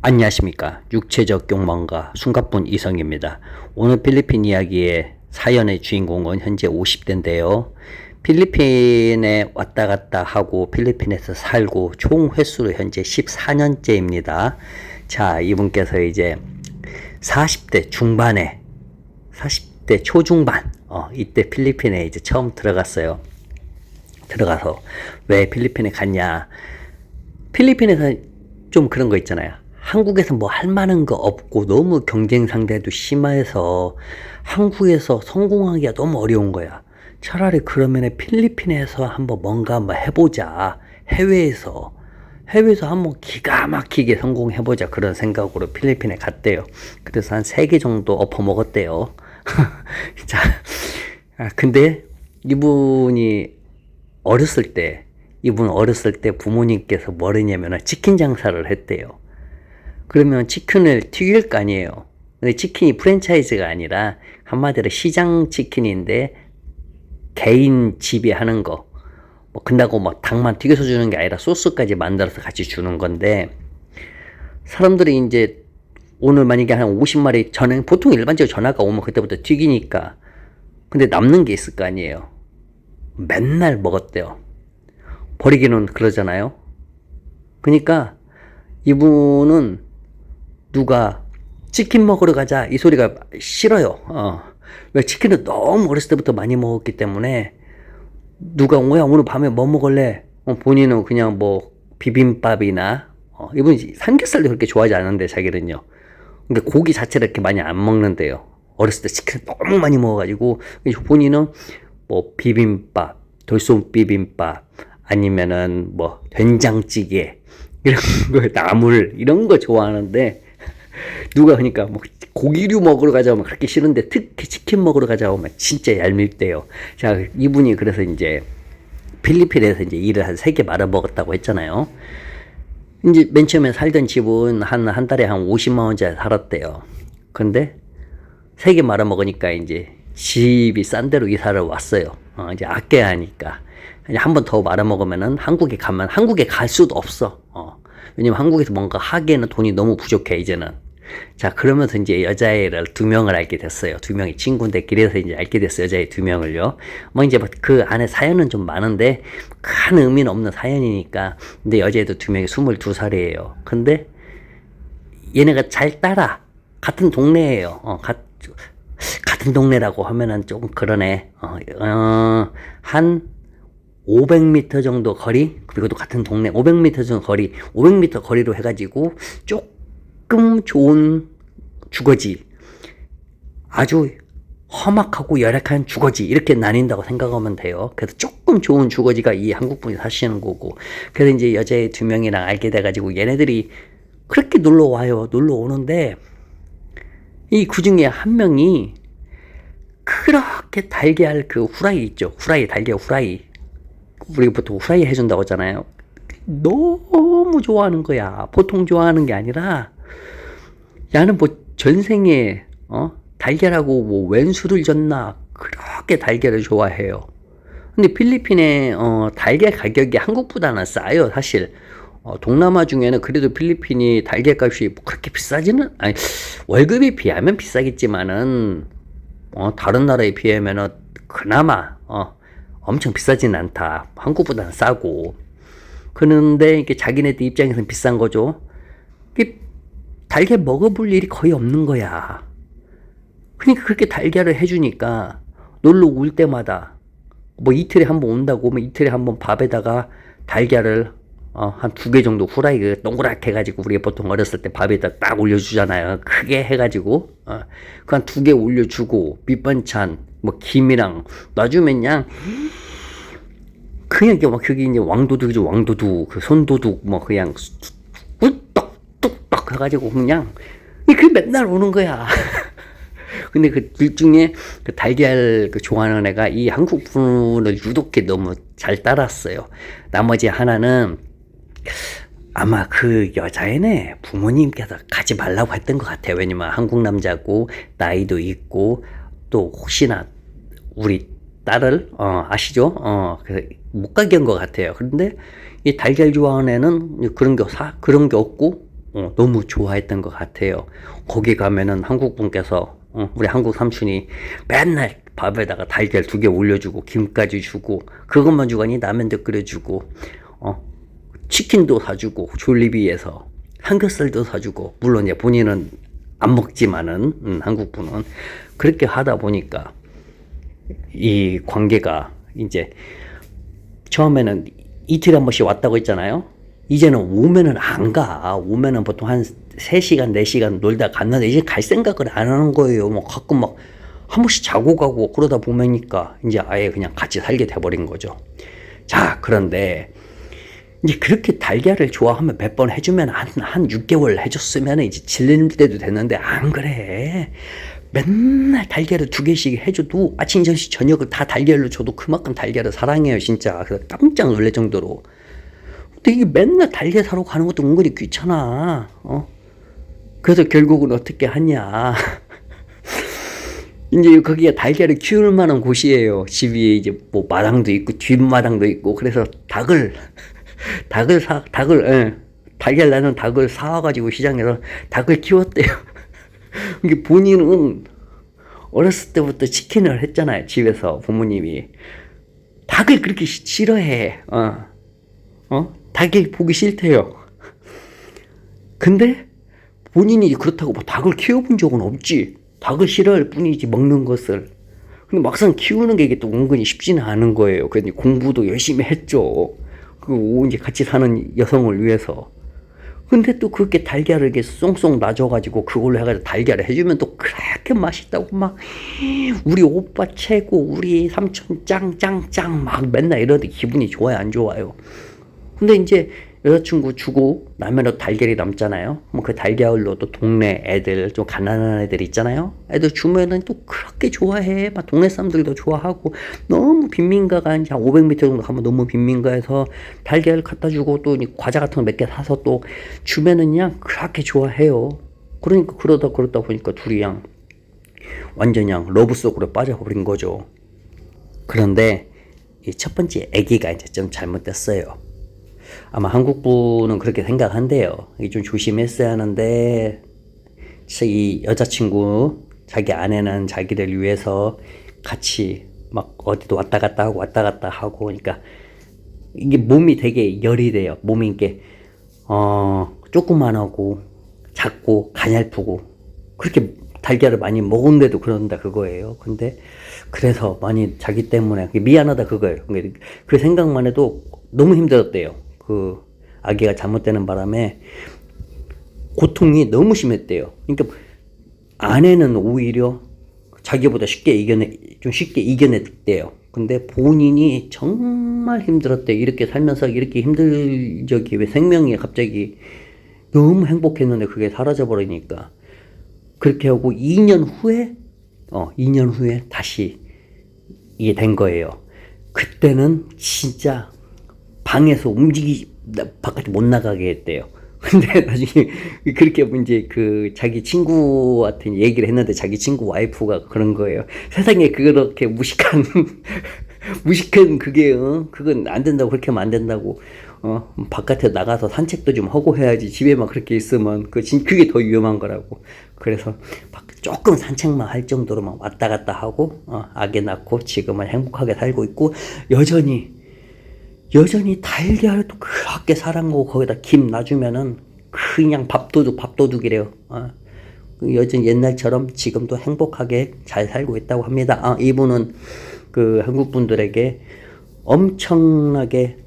안녕하십니까. 육체적 욕망가 숨가쁜 이성입니다. 오늘 필리핀 이야기의 사연의 주인공은 현재 50대인데요. 필리핀에 왔다 갔다 하고 필리핀에서 살고 총 횟수로 현재 14년째입니다. 자, 이분께서 이제 40대 중반에 40대 초중반 이때 필리핀에 이제 처음 들어갔어요. 들어가서 왜 필리핀에 갔냐. 필리핀에서 좀 그런 거 있잖아요. 한국에서 뭐 할 만한 거 없고 너무 경쟁 상대도 심해서 한국에서 성공하기가 너무 어려운 거야. 차라리 그러면 필리핀에서 한번 뭔가 한번 해보자. 해외에서 한번 기가 막히게 성공해보자. 그런 생각으로 필리핀에 갔대요. 그래서 한 3개 정도 엎어 먹었대요. 자, 근데 이분 어렸을 때 부모님께서 뭘 했냐면 치킨 장사를 했대요. 그러면 치킨을 튀길 거 아니에요. 근데 치킨이 프랜차이즈가 아니라 한마디로 시장 치킨인데 개인 집이 하는 거. 뭐 근다고 막 닭만 튀겨서 주는 게 아니라 소스까지 만들어서 같이 주는 건데, 사람들이 이제 오늘 만약에 한 50마리 보통 일반적으로 전화가 오면 그때부터 튀기니까. 근데 남는 게 있을 거 아니에요. 맨날 먹었대요. 버리기는 그러잖아요. 그러니까 이분은 누가 치킨 먹으러 가자 이 소리가 싫어요. 왜 치킨을 너무 어렸을 때부터 많이 먹었기 때문에 누가 뭐야 오늘 밤에 뭐 먹을래? 본인은 그냥 뭐 비빔밥이나 이분이 삼겹살도 그렇게 좋아하지 않는데 자기는요. 그러니까 고기 자체를 이렇게 많이 안 먹는데요. 어렸을 때 치킨을 너무 많이 먹어가지고 본인은 뭐 비빔밥, 돌솥 비빔밥 아니면은 뭐 된장찌개 이런 거 나물 이런 거 좋아하는데 누가 그러니까 뭐 고기류 먹으러 가자고 그렇게 싫은데 특히 치킨 먹으러 가자고 하면 진짜 얄밉대요. 자, 이분이 그래서 이제 필리핀에서 이제 일을 한 3개 말아 먹었다고 했잖아요. 이제 맨 처음에 살던 집은 한 달에 한 50만 원짜리 살았대요. 근데 3개 말아 먹으니까 이제 집이 싼 데로 이사를 왔어요. 이제 아껴야 하니까. 한 번 더 말아 먹으면은 한국에 갈 수도 없어. 왜냐면 한국에서 뭔가 하기에는 돈이 너무 부족해, 이제는. 자, 그러면서 이제 여자애를 2명을 알게 됐어요. 2명이 친구인데 길에서 이제 알게 됐어요. 여자애 2명을요. 뭐 이제 그 안에 사연은 좀 많은데 큰 의미는 없는 사연이니까. 근데 여자애도 2명이 22살이에요. 근데 얘네가 잘 따라. 같은 동네예요. 같은 동네라고 하면은 조금 그러네. 한 500m 정도 거리, 그리고 또 같은 동네 500m 정도 거리, 500m 거리로 해가지고 조금 좋은 주거지, 아주 험악하고 열악한 주거지 이렇게 나뉜다고 생각하면 돼요. 그래서 조금 좋은 주거지가 이 한국분이 사시는 거고, 그래서 이제 여자애 2명이랑 알게 돼가지고 얘네들이 그렇게 놀러 오는데 그 중에 한 명이 그렇게 달걀 그 후라이 있죠. 달걀 후라이. 우리가 보통 후라이 해준다고 하잖아요. 너무 좋아하는 거야. 보통 좋아하는 게 아니라, 야는 뭐 전생에 달걀하고 뭐 웬수를 졌나 그렇게 달걀을 좋아해요. 근데 필리핀에 달걀 가격이 한국보다는 싸요, 사실. 동남아 중에는 그래도 필리핀이 달걀 값이 그렇게 비싸지는 아니, 월급에 비하면 비싸겠지만은 다른 나라에 비하면은 그나마 엄청 비싸진 않다. 한국보다는 싸고. 그런데 이게 자기네들 입장에서는 비싼 거죠. 달걀 먹어볼 일이 거의 없는 거야. 그러니까 그렇게 달걀을 해주니까 놀러 올 때마다 뭐 이틀에 한 번 온다고 하면 이틀에 한 번 밥에다가 달걀을 한 2개 정도 후라이 동그랗게 해가지고 우리가 보통 어렸을 때 밥에다 딱 올려주잖아요. 크게 해가지고 그 한 2개 올려주고 밑반찬 뭐 김이랑 놔주면 그냥 막 그게 이제 왕도둑이죠. 왕도둑 그 손도둑 뭐 그냥 뚝뚝뚝 해가지고 그냥 그 맨날 오는 거야. 근데 그 둘 중에 그 달걀 좋아하는 애가 이 한국 분을 유독히 너무 잘 따랐어요. 나머지 하나는 아마 그 여자애네 부모님께서 가지 말라고 했던 것 같아요. 왜냐면 한국 남자고 나이도 있고 또 혹시나 우리 딸을 아시죠? 못 가게 한 것 같아요. 그런데 이 달걀 좋아하는 애는 그런 게 없고 너무 좋아했던 것 같아요. 거기 가면은 한국 분께서 우리 한국 삼촌이 맨날 밥에다가 달걀 2개 올려주고 김까지 주고 그것만 주고 아니 라면도 끓여주고 치킨도 사주고 졸리비에서 삼겹살도 사주고 물론 이제 본인은 안 먹지만은 한국 분은 그렇게 하다 보니까 이 관계가 이제 처음에는 이틀에 한 번씩 왔다고 했잖아요. 이제는 오면은 안 가. 오면은 보통 한 3시간, 4시간 놀다 갔는데 이제 갈 생각을 안 하는 거예요. 뭐 가끔 막 한 번씩 자고 가고 그러다 보면니까 이제 아예 그냥 같이 살게 돼버린 거죠. 자, 그런데 이제 그렇게 달걀을 좋아하면 몇 번 해주면 한 6개월 해줬으면 이제 질릴 때도 됐는데 안 그래. 맨날 달걀을 2개씩 해줘도 아침, 점심, 저녁을 다 달걀로 줘도 그만큼 달걀을 사랑해요, 진짜. 그래서 깜짝 놀랄 정도로. 근데 이게 맨날 달걀 사러 가는 것도 은근히 귀찮아. 그래서 결국은 어떻게 하냐. 이제 거기가 달걀을 키울 만한 곳이에요. 집이 이제 뭐 마당도 있고 뒷마당도 있고 그래서 달걀 나는 닭을 사와가지고 시장에서 닭을 키웠대요. 이게 본인은 어렸을 때부터 치킨을 했잖아요. 집에서 부모님이 닭을 그렇게 싫어해. 닭이 보기 싫대요. 근데 본인이 그렇다고 뭐 닭을 키워본 적은 없지. 닭을 싫어할 뿐이지 먹는 것을. 근데 막상 키우는 게 이게 또 은근히 쉽지는 않은 거예요. 그래서 공부도 열심히 했죠. 그 이제 같이 사는 여성을 위해서. 근데 또 그렇게 달걀을 이렇게 쏭쏭 놔줘가지고 그걸로 해가지고 달걀을 해주면 또 그렇게 맛있다고 막 우리 오빠 최고, 우리 삼촌 짱짱짱 막 맨날 이러는데 기분이 좋아요, 안 좋아요? 근데 이제 여자친구 주고 나면 달걀이 남잖아요. 뭐 그 달걀로 또 동네 애들, 좀 가난한 애들 있잖아요. 애들 주면은 또 그렇게 좋아해. 막 동네 사람들도 좋아하고 너무 빈민가가 한 500m 정도 가면 너무 빈민가에서 달걀 갖다 주고 또 과자 같은 거 몇 개 사서 또 주면은 그냥 그렇게 좋아해요. 그러니까 그러다 보니까 둘이 그냥 완전 그냥 러브 속으로 빠져버린 거죠. 그런데 이 첫 번째 아기가 이제 좀 잘못됐어요. 아마 한국 분은 그렇게 생각한대요. 이게 좀 조심했어야 하는데, 이 여자친구, 자기 아내는 자기를 위해서 같이 막 어디도 왔다 갔다 하고, 그러니까 이게 몸이 되게 열이 돼요. 몸이 이게, 조그만하고, 작고, 가냘프고, 그렇게 달걀을 많이 먹은데도 그런다 그거예요. 근데, 그래서 많이 자기 때문에 미안하다 그거예요. 그 생각만 해도 너무 힘들었대요. 그 아기가 잘못되는 바람에 고통이 너무 심했대요. 그러니까 아내는 오히려 자기보다 쉽게 이겨냈대요. 근데 본인이 정말 힘들었대요. 이렇게 살면서 이렇게 힘들 적이 왜 생명이 갑자기 너무 행복했는데 그게 사라져 버리니까 그렇게 하고 2년 후에 다시 이게 된 거예요. 그때는 진짜 방에서 바깥에 못 나가게 했대요. 근데 나중에 그렇게 이제 그 자기 친구한테 얘기를 했는데 자기 친구 와이프가 그런 거예요. 세상에 그렇게 무식한 그게 그건 안 된다고, 그렇게 하면 안 된다고. 바깥에 나가서 산책도 좀 하고 해야지. 집에만 그렇게 있으면 그게 더 위험한 거라고. 그래서 조금 산책만 할 정도로만 왔다 갔다 하고 아기 낳고 지금은 행복하게 살고 있고 여전히 달걀을 또 그렇게 사랑하고 거기다 김 놔주면은 그냥 밥도둑이래요. 여전히 옛날처럼 지금도 행복하게 잘 살고 있다고 합니다. 이분은 그 한국 분들에게 엄청나게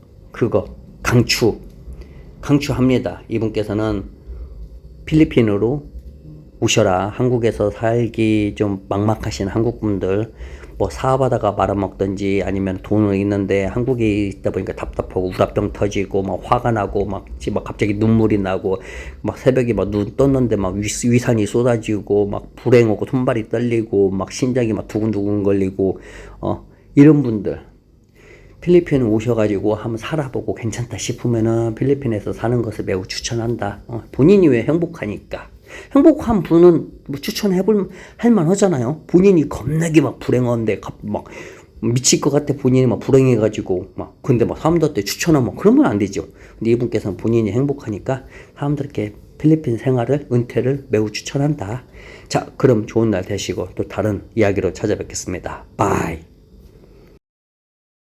강추합니다. 이분께서는 필리핀으로 오셔라. 한국에서 살기 좀 막막하신 한국 분들 뭐 사업하다가 말아먹든지 아니면 돈은 있는데 한국에 있다 보니까 답답하고 우라병 터지고 막 화가 나고 막 갑자기 눈물이 나고 막 새벽에 막 눈 떴는데 막 위산이 쏟아지고 막 불행하고 손발이 떨리고 막 심장이 막 두근두근 걸리고 이런 분들 필리핀 오셔가지고 한번 살아보고 괜찮다 싶으면은 필리핀에서 사는 것을 매우 추천한다. 본인이 왜 행복하니까. 행복한 분은 뭐 할만 하잖아요. 본인이 겁나게 막 불행한데 막 미칠 것 같아. 본인이 막 불행해가지고 근데 막 사람들한테 추천하면 그러면 안 되죠. 근데 이분께서는 본인이 행복하니까 사람들께 필리핀 생활을, 은퇴를 매우 추천한다. 자, 그럼 좋은 날 되시고 또 다른 이야기로 찾아뵙겠습니다. 바이.